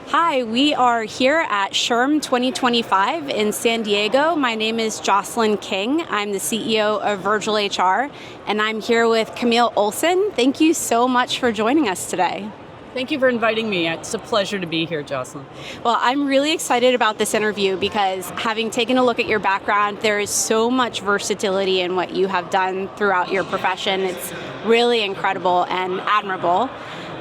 Hi, we are here at SHRM 2025 in San Diego. My name is Jocelyn King. I'm the CEO of VirgilHR, and I'm here with Camille Olson. Thank you so much for joining us today. Thank you for inviting me. It's a pleasure to be here, Jocelyn. Well, I'm really excited about this interview because having taken a look at your background, there is so much versatility in what you have done throughout your profession. It's really incredible and admirable.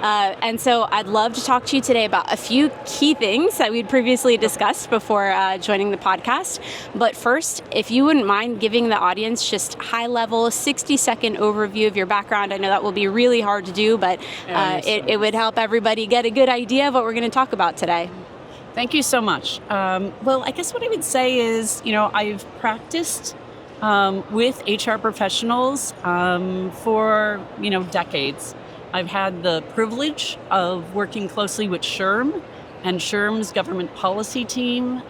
And so I'd love to talk to you today about a few key things that we'd previously discussed before joining the podcast. But first, if you wouldn't mind giving the audience just high-level 60-second overview of your background. I know that will be really hard to do, but it would help everybody get a good idea of what we're going to talk about today. Thank you so much. Well, I guess what I would say is, I've practiced with HR professionals for, decades. I've had the privilege of working closely with SHRM and SHRM's government policy team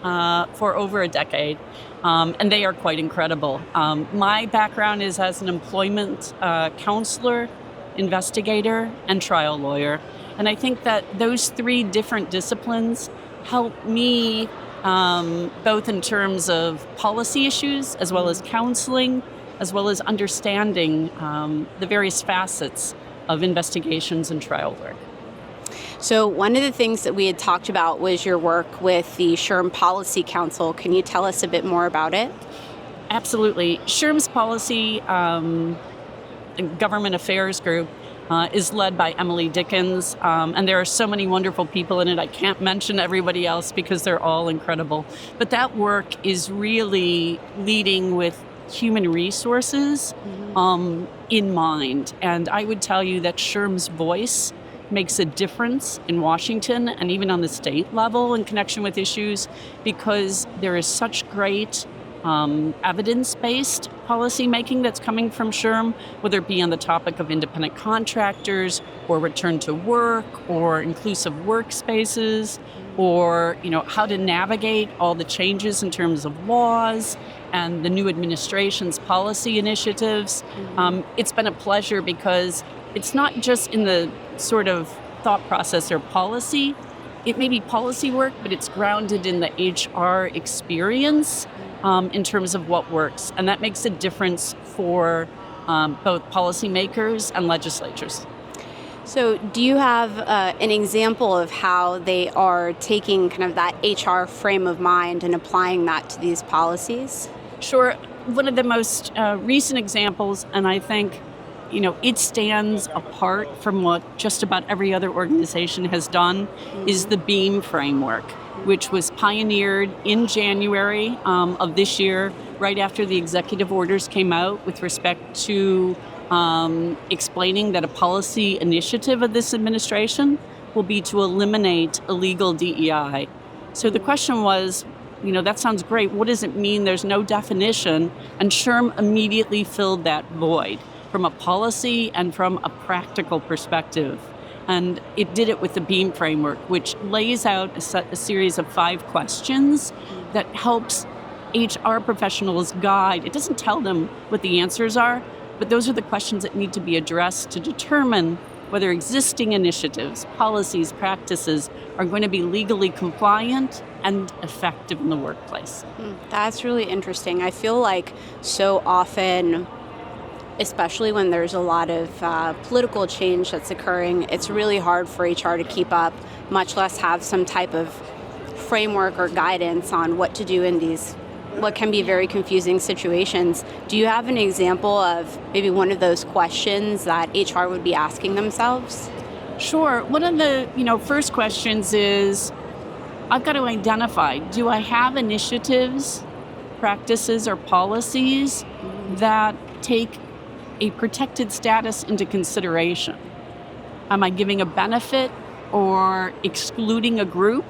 for over a decade, and they are quite incredible. My background is as an employment counselor, investigator, and trial lawyer, and I think that those three different disciplines help me both in terms of policy issues as well as counseling, as well as understanding the various facets of investigations and trial work. So one of the things that we had talked about was your work with the SHRM Policy Council. Can you tell us a bit more about it? Absolutely. SHRM's policy government affairs group is led by Emily Dickens, and there are so many wonderful people in it. I can't mention everybody else because they're all incredible. But that work is really leading with human resources in mind. And I would tell you that SHRM's voice makes a difference in Washington and even on the state level in connection with issues because there is such great evidence-based policy making that's coming from SHRM, whether it be on the topic of independent contractors or return to work or inclusive workspaces or how to navigate all the changes in terms of laws and the new administration's policy initiatives. It's been a pleasure because it's not just in the sort of thought process or policy. It may be policy work, but it's grounded in the HR experience in terms of what works. And that makes a difference for both policymakers and legislatures. So do you have an example of how they are taking kind of that HR frame of mind and applying that to these policies? Sure. One of the most recent examples, and I think, it stands apart from what just about every other organization has done, is the BEAM framework, which was pioneered in January of this year, right after the executive orders came out with respect to explaining that a policy initiative of this administration will be to eliminate illegal DEI. So the question was, that sounds great. What does it mean? There's no definition. And SHRM immediately filled that void from a policy and from a practical perspective. And it did it with the BEAM framework, which lays out a series of 5 questions that helps HR professionals guide. It doesn't tell them what the answers are, but those are the questions that need to be addressed to determine whether existing initiatives, policies, practices are going to be legally compliant and effective in the workplace. That's really interesting. I feel like so often, especially when there's a lot of political change that's occurring, it's really hard for HR to keep up, much less have some type of framework or guidance on what to do in these what can be very confusing situations. Do you have an example of maybe one of those questions that HR would be asking themselves? Sure. One of the first questions is, I've got to identify, do I have initiatives, practices, or policies that take a protected status into consideration? Am I giving a benefit or excluding a group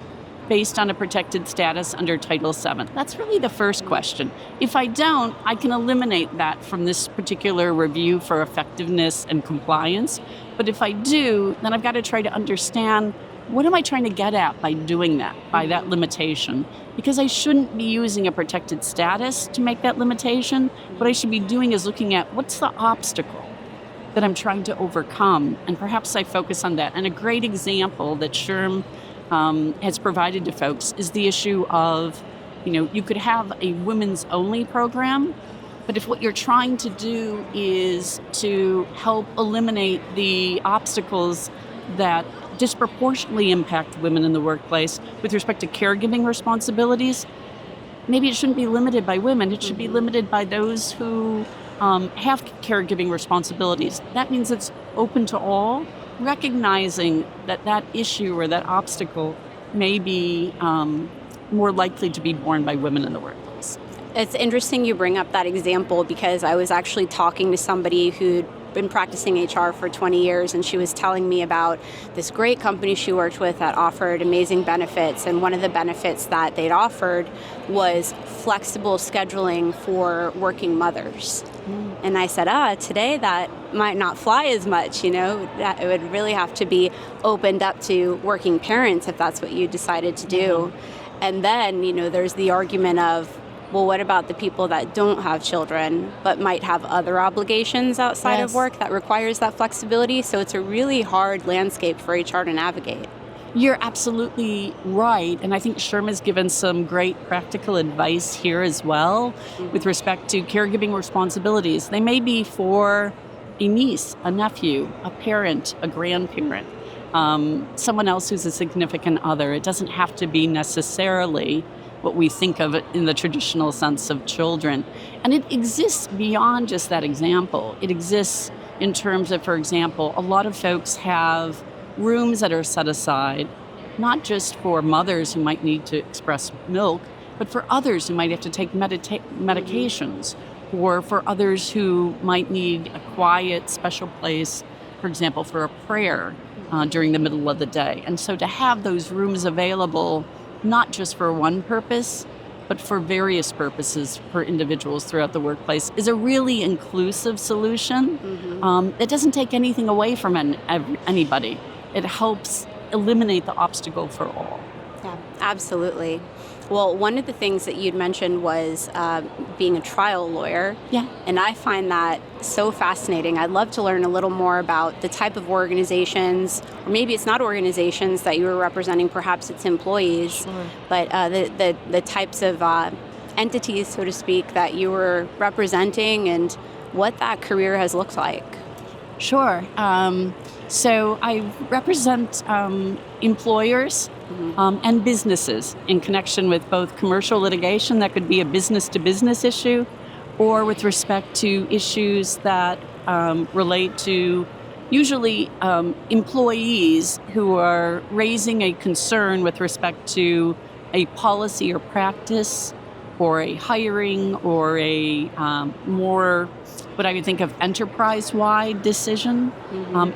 based on a protected status under Title VII? That's really the first question. If I don't, I can eliminate that from this particular review for effectiveness and compliance. But if I do, then I've got to try to understand, what am I trying to get at by doing that, by that limitation? Because I shouldn't be using a protected status to make that limitation. What I should be doing is looking at what's the obstacle that I'm trying to overcome? And perhaps I focus on that. And a great example that SHRM has provided to folks is the issue of, you could have a women's only program, but if what you're trying to do is to help eliminate the obstacles that disproportionately impact women in the workplace with respect to caregiving responsibilities, maybe it shouldn't be limited by women. It should be limited by those who have caregiving responsibilities. That means it's open to all, recognizing that issue or that obstacle may be more likely to be borne by women in the workplace. It's interesting you bring up that example because I was actually talking to somebody who'd been practicing HR for 20 years, and she was telling me about this great company she worked with that offered amazing benefits, and one of the benefits that they'd offered was flexible scheduling for working mothers. And I said, today that might not fly as much, that it would really have to be opened up to working parents if that's what you decided to do. And then, there's the argument of, well, what about the people that don't have children but might have other obligations outside of work that requires that flexibility? So it's a really hard landscape for HR to navigate. You're absolutely right. And I think SHRM has given some great practical advice here as well with respect to caregiving responsibilities. They may be for a niece, a nephew, a parent, a grandparent, someone else who's a significant other. It doesn't have to be necessarily what we think of in the traditional sense of children. And it exists beyond just that example. It exists in terms of, for example, a lot of folks have rooms that are set aside, not just for mothers who might need to express milk, but for others who might have to take medications, or for others who might need a quiet, special place, for example, for a prayer during the middle of the day. And so to have those rooms available, not just for one purpose, but for various purposes for individuals throughout the workplace, is a really inclusive solution. It doesn't take anything away from anybody. It helps eliminate the obstacle for all. Yeah, absolutely. Well, one of the things that you'd mentioned was being a trial lawyer. Yeah. And I find that so fascinating. I'd love to learn a little more about the type of organizations, or maybe it's not organizations that you were representing, perhaps it's employees, Sure. but the types of entities, so to speak, that you were representing and what that career has looked like. Sure. So I represent employers and businesses in connection with both commercial litigation that could be a business-to-business issue, or with respect to issues that relate to usually employees who are raising a concern with respect to a policy or practice, or a hiring, or a more what I would think of enterprise-wide decision.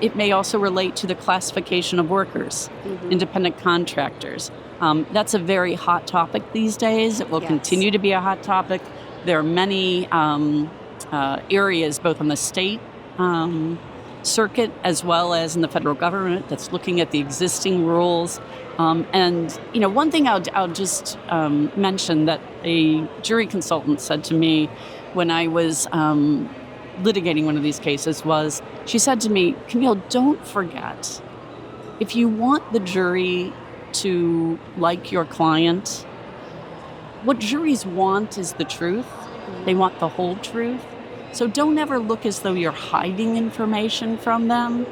It may also relate to the classification of workers, independent contractors. That's a very hot topic these days. It will continue to be a hot topic. There are many areas, both on the state circuit as well as in the federal government, that's looking at the existing rules. And one thing I'll just mention that a jury consultant said to me when I was litigating one of these cases was, she said to me, Camille, don't forget, if you want the jury to like your client, what juries want is the truth. They want the whole truth. So don't ever look as though you're hiding information from them.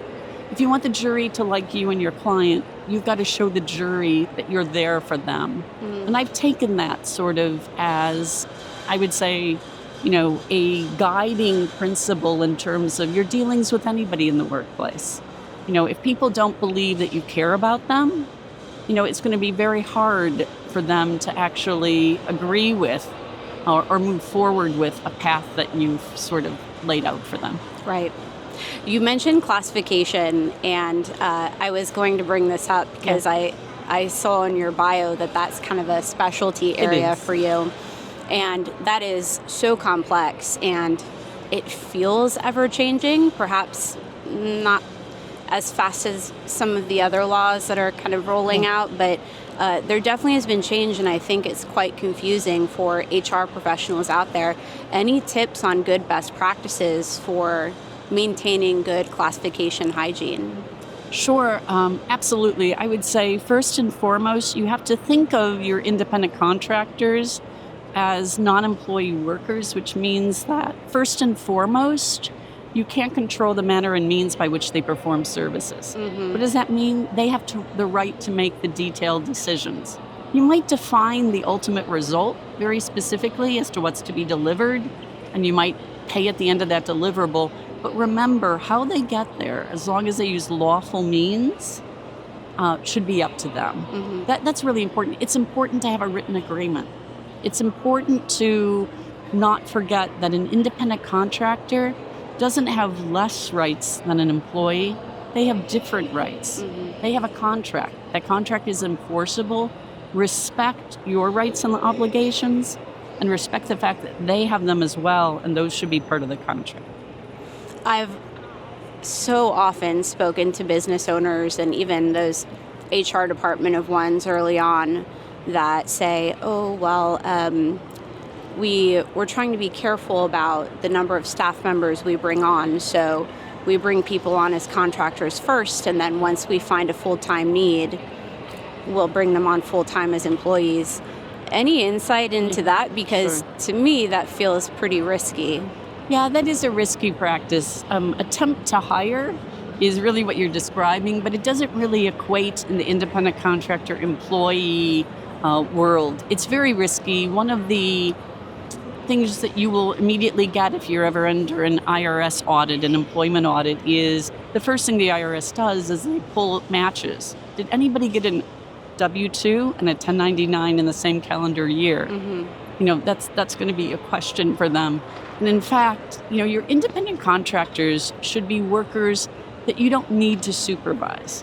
If you want the jury to like you and your client, you've got to show the jury that you're there for them. And I've taken that sort of as, I would say, a guiding principle in terms of your dealings with anybody in the workplace. If people don't believe that you care about them, it's going to be very hard for them to actually agree with or move forward with a path that you've sort of laid out for them. Right. You mentioned classification, and I was going to bring this up because I saw in your bio that that's kind of a specialty area for you. And that is so complex, and it feels ever-changing, perhaps not as fast as some of the other laws that are kind of rolling out, but there definitely has been change, and I think it's quite confusing for HR professionals out there. Any tips on good best practices for maintaining good classification hygiene? Sure, absolutely. I would say first and foremost, you have to think of your independent contractors as non-employee workers, which means that first and foremost, you can't control the manner and means by which they perform services. What does that mean? They have the right to make the detailed decisions. You might define the ultimate result very specifically as to what's to be delivered, and you might pay at the end of that deliverable. But remember, how they get there, as long as they use lawful means, should be up to them. That's really important. It's important to have a written agreement. It's important to not forget that an independent contractor doesn't have less rights than an employee. They have different rights. They have a contract. That contract is enforceable. Respect your rights and obligations, and respect the fact that they have them as well, and those should be part of the contract. I've so often spoken to business owners and even those HR department of ones early on that say, oh, well, we're trying to be careful about the number of staff members we bring on. So we bring people on as contractors first, and then once we find a full-time need, we'll bring them on full-time as employees. Any insight into that? Because to me, that feels pretty risky. Yeah, that is a risky practice. Attempt to hire is really what you're describing, but it doesn't really equate in the independent contractor employee world. It's very risky. One of the things that you will immediately get if you're ever under an IRS audit, an employment audit, is the first thing the IRS does is they pull matches. Did anybody get a W-2 and a 1099 in the same calendar year? That's going to be a question for them. And in fact, your independent contractors should be workers that you don't need to supervise.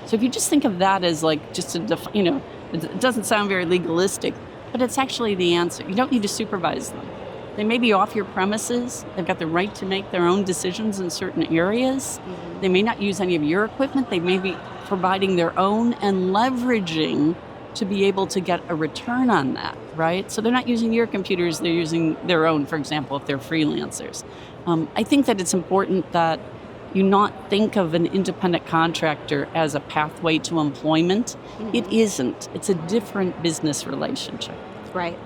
So if you just think of that as like just it doesn't sound very legalistic, but it's actually the answer. You don't need to supervise them. They may be off your premises. They've got the right to make their own decisions in certain areas. They may not use any of your equipment. They may be providing their own and leveraging to be able to get a return on that, right? So they're not using your computers, they're using their own, for example, if they're freelancers. I think that it's important that you not think of an independent contractor as a pathway to employment. It isn't. It's a different business relationship. Right.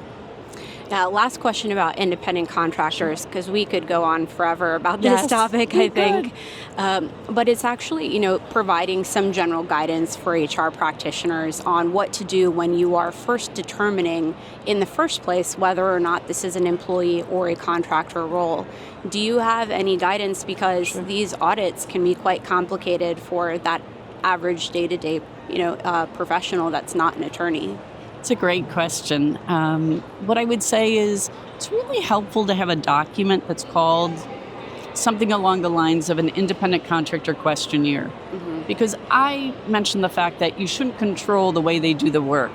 Last question about independent contractors, because we could go on forever about this topic, I think. But it's actually, providing some general guidance for HR practitioners on what to do when you are first determining in the first place whether or not this is an employee or a contractor role. Do you have any guidance? Because these audits can be quite complicated for that average day-to-day, professional that's not an attorney. It's a great question. What I would say is it's really helpful to have a document that's called something along the lines of an independent contractor questionnaire. Because I mentioned the fact that you shouldn't control the way they do the work.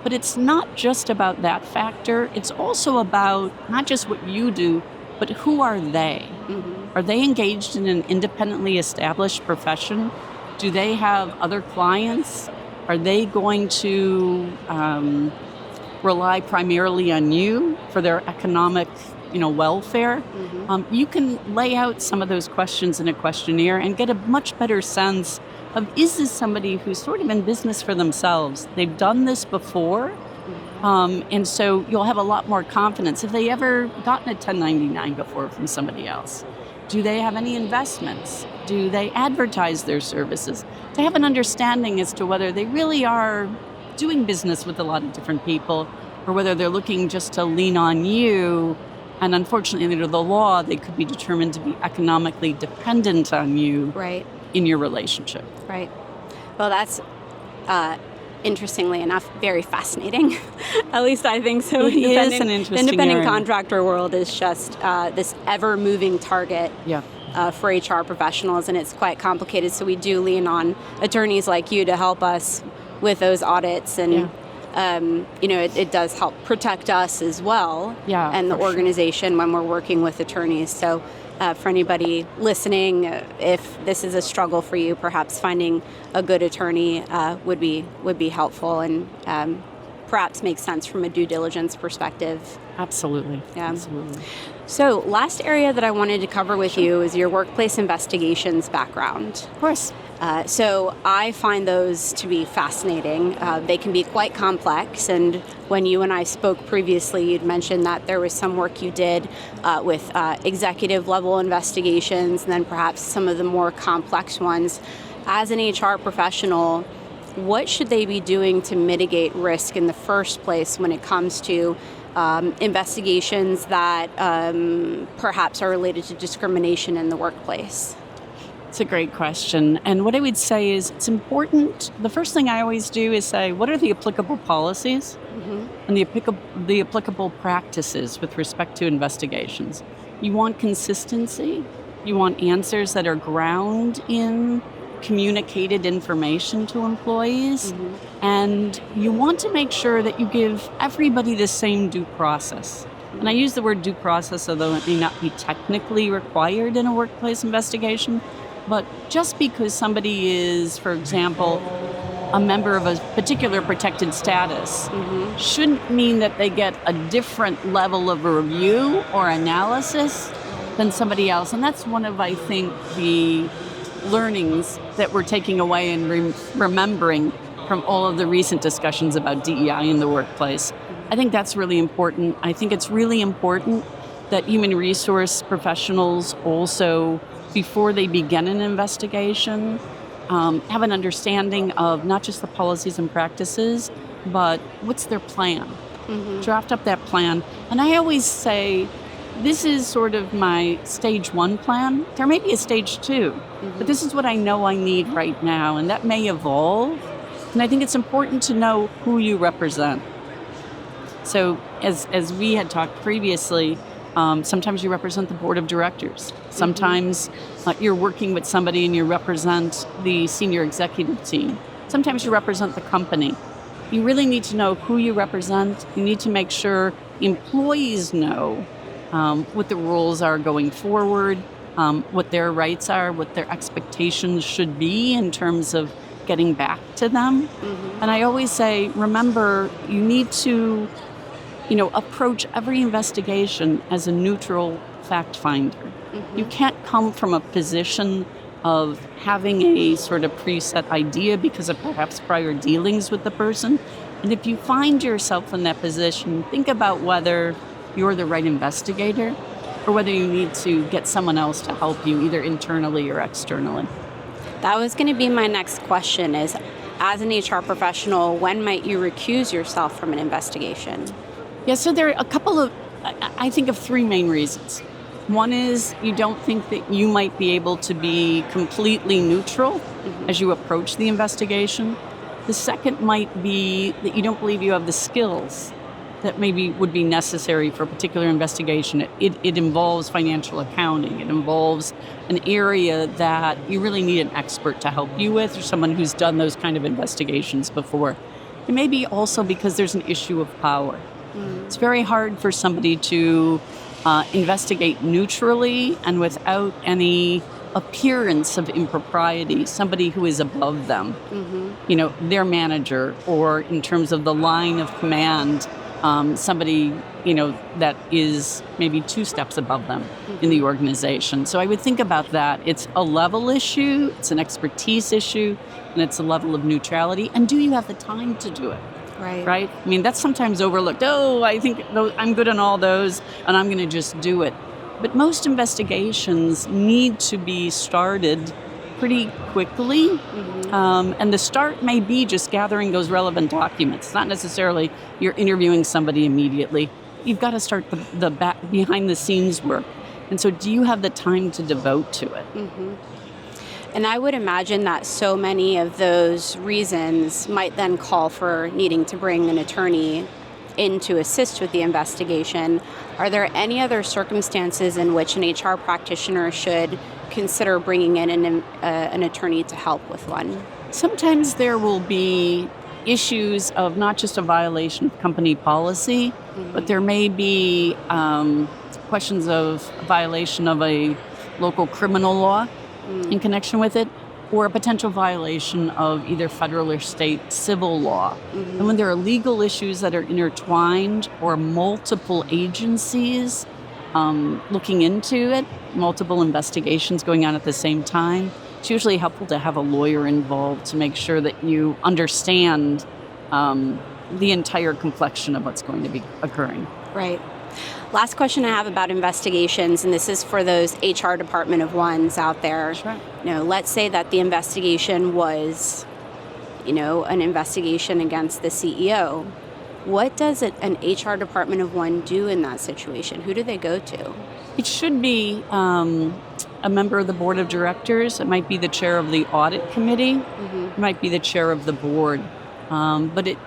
But it's not just about that factor. It's also about not just what you do, but who are they? Are they engaged in an independently established profession? Do they have other clients? Are they going to rely primarily on you for their economic, welfare? You can lay out some of those questions in a questionnaire and get a much better sense of, is this somebody who's sort of in business for themselves? They've done this before, and so you'll have a lot more confidence. Have they ever gotten a 1099 before from somebody else? Do they have any investments? Do they advertise their services? To have an understanding as to whether they really are doing business with a lot of different people, or whether they're looking just to lean on you. And unfortunately, under the law, they could be determined to be economically dependent on you in your relationship. Right. Well, that's, interestingly enough, very fascinating. At least I think so. It is an interesting The independent area. contractor world is just this ever-moving target for HR professionals, and it's quite complicated. So we do lean on attorneys like you to help us with those audits, and it does help protect us as well, and the organization when we're working with attorneys. So for anybody listening, if this is a struggle for you, perhaps finding a good attorney would be helpful, and perhaps makes sense from a due diligence perspective. Absolutely. Yeah. Absolutely. So last area that I wanted to cover with you is your workplace investigations background. Of course. So I find those to be fascinating. They can be quite complex, and when you and I spoke previously, you'd mentioned that there was some work you did with executive level investigations, and then perhaps some of the more complex ones. As an HR professional, what should they be doing to mitigate risk in the first place when it comes to investigations that perhaps are related to discrimination in the workplace? It's a great question. And what I would say is it's important. The first thing I always do is say, what are the applicable policies and the applicable practices with respect to investigations? You want consistency. You want answers that are grounded in communicated information to employees. And you want to make sure that you give everybody the same due process. And I use the word due process, although it may not be technically required in a workplace investigation. But just because somebody is, for example, a member of a particular protected status shouldn't mean that they get a different level of review or analysis than somebody else. And that's one of, I think, the learnings that we're taking away and remembering from all of the recent discussions about DEI in the workplace. I think that's really important. I think it's really important that human resource professionals also, before they begin an investigation, have an understanding of not just the policies and practices, but what's their plan. Draft up that plan. And I always say, this is sort of my stage 1 plan. There may be a stage 2, but this is what I know I need right now, and that may evolve. And I think it's important to know who you represent. So as we had talked previously, sometimes you represent the board of directors. Sometimes you're working with somebody and you represent the senior executive team. Sometimes you represent the company. You really need to know who you represent. You need to make sure employees know what the rules are going forward, what their rights are, what their expectations should be in terms of getting back to them. And I always say, remember, you need to approach every investigation as a neutral fact finder. You can't come from a position of having a sort of preset idea because of perhaps prior dealings with the person. And if you find yourself in that position, think about whether you're the right investigator or whether you need to get someone else to help you, either internally or externally. That was going to be my next question is, as an HR professional, when might you recuse yourself from an investigation? Yeah, so there are a couple of, I think of 3 main reasons. One is you don't think that you might be able to be completely neutral as you approach the investigation. The second might be that you don't believe you have the skills that maybe would be necessary for a particular investigation. It involves financial accounting. It involves an area that you really need an expert to help you with, or someone who's done those kind of investigations before. It may be also because there's an issue of power. It's very hard for somebody to investigate neutrally and without any appearance of impropriety, somebody who is above them, their manager, or in terms of the line of command, somebody, that is maybe 2 steps above them in the organization. So I would think about that. It's a level issue, it's an expertise issue, and it's a level of neutrality. And do you have the time to do it? Right? I mean, that's sometimes overlooked. Oh, I think I'm good on all those, and I'm going to just do it. But most investigations need to be started pretty quickly. And the start may be just gathering those relevant documents. It's not necessarily you're interviewing somebody immediately. You've got to start the behind the scenes work. And so do you have the time to devote to it? And I would imagine that so many of those reasons might then call for needing to bring an attorney in to assist with the investigation. Are there any other circumstances in which an HR practitioner should consider bringing in an attorney to help with one? Sometimes there will be issues of not just a violation of company policy, but there may be questions of violation of a local criminal law in connection with it. or a potential violation of either federal or state civil law. And when there are legal issues that are intertwined or multiple agencies looking into it, multiple investigations going on at the same time, it's usually helpful to have a lawyer involved to make sure that you understand the entire complexion of what's going to be occurring. Right. Last question I have about investigations, and this is for those HR Department of Ones out there. Sure. Let's say that the investigation was, an investigation against the CEO. What does an HR Department of One do in that situation? Who do they go to? It should be a member of the board of directors. It might be the chair of the audit committee. It might be the chair of the board. But it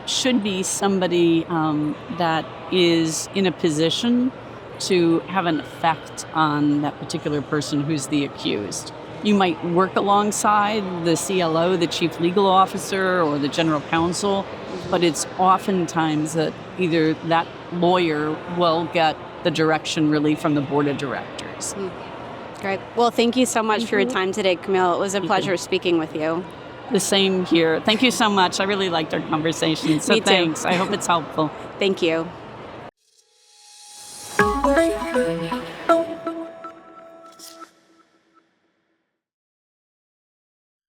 should be somebody that is in a position to have an effect on that particular person who's the accused. You might work alongside the CLO, the chief legal officer, or the general counsel, but it's oftentimes that either that lawyer will get the direction really from the board of directors. Great. Well, thank you so much for your time today, Camille. It was a pleasure speaking with you. The same here. Thank you so much. I really liked our conversation. So Me too. thanks. I hope it's helpful. Thank you.